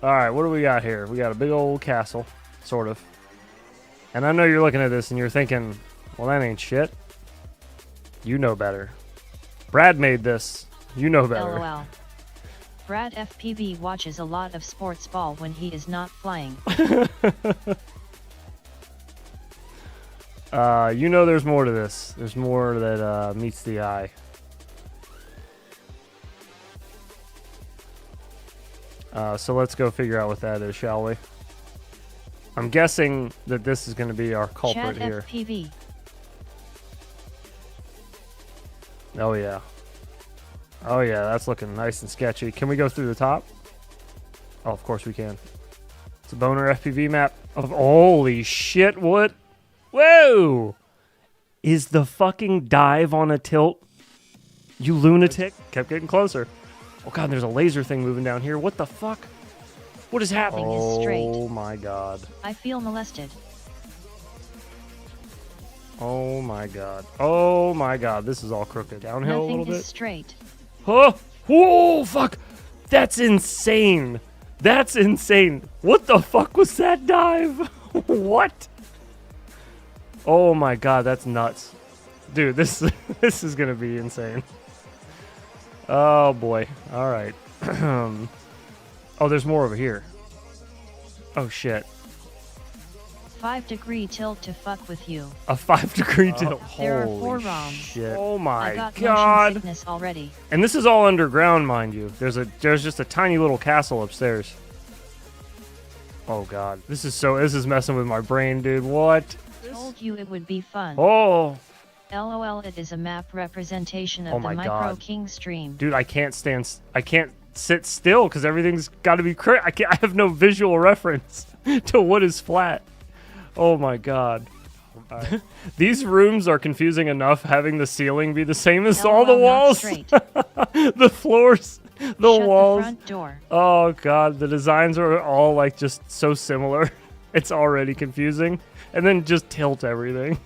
All right, what do we got here? We got a big old castle, sort of. And I know you're looking at this and you're thinking, well, that ain't shit. You know better. Brad made this. You know better. LOL. Brad FPV watches a lot of sports ball when he is not flying. You know there's more to this. There's more that meets the eye. So let's go figure out what that is, shall we? I'm guessing that this is going to be our culprit Chat here. FPV. Oh yeah. Oh yeah, that's looking nice and sketchy. Can we go through the top? Oh, of course we can. It's a Bonerfpv map of holy shit, what? Whoa! Is the fucking dive on a tilt? You lunatic. Kept getting closer. Oh god, there's a laser thing moving down here. What the fuck? What is happening? Nothing is straight. Oh my god. I feel molested. Oh my god. Oh my god. This is all crooked. Downhill a little Nothing bit. is straight. Huh? Whoa, fuck. That's insane. That's insane. What the fuck was that dive? What? Oh my god, that's nuts. Dude, this is going to be insane. Oh boy. All right. Oh, there's more over here. Oh shit. 5-degree tilt to fuck with you. A 5-degree tilt. There are Holy 4 ROMs. shit. Oh I my got motion god. sickness already. And this is all underground, mind you. There's just a tiny little castle upstairs. Oh god. This is messing with my brain, dude. What? Told you it would be fun. Oh. LOL, it is a map representation of Oh the my Micro God. King stream. Dude, I can't sit still because everything's got to be I have no visual reference to what is flat. Oh my god. These rooms are confusing enough having the ceiling be the same as all the LOL, not walls. straight. The floors, the Shut walls. the front door. Oh god, the designs are all like just so similar. It's already confusing. And then just tilt everything.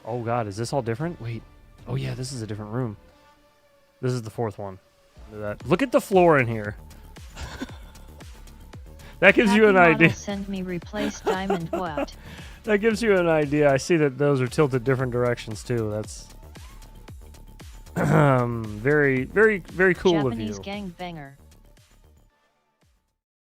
Oh god, is this all different? Wait. Oh yeah, this is a different room. This is the 4th one. Look at the floor in here. That gives you an Happy idea. model send me replace diamond what? That gives you an idea. I see that those are tilted different directions too. That's very, very, very cool Japanese of you. gangbanger.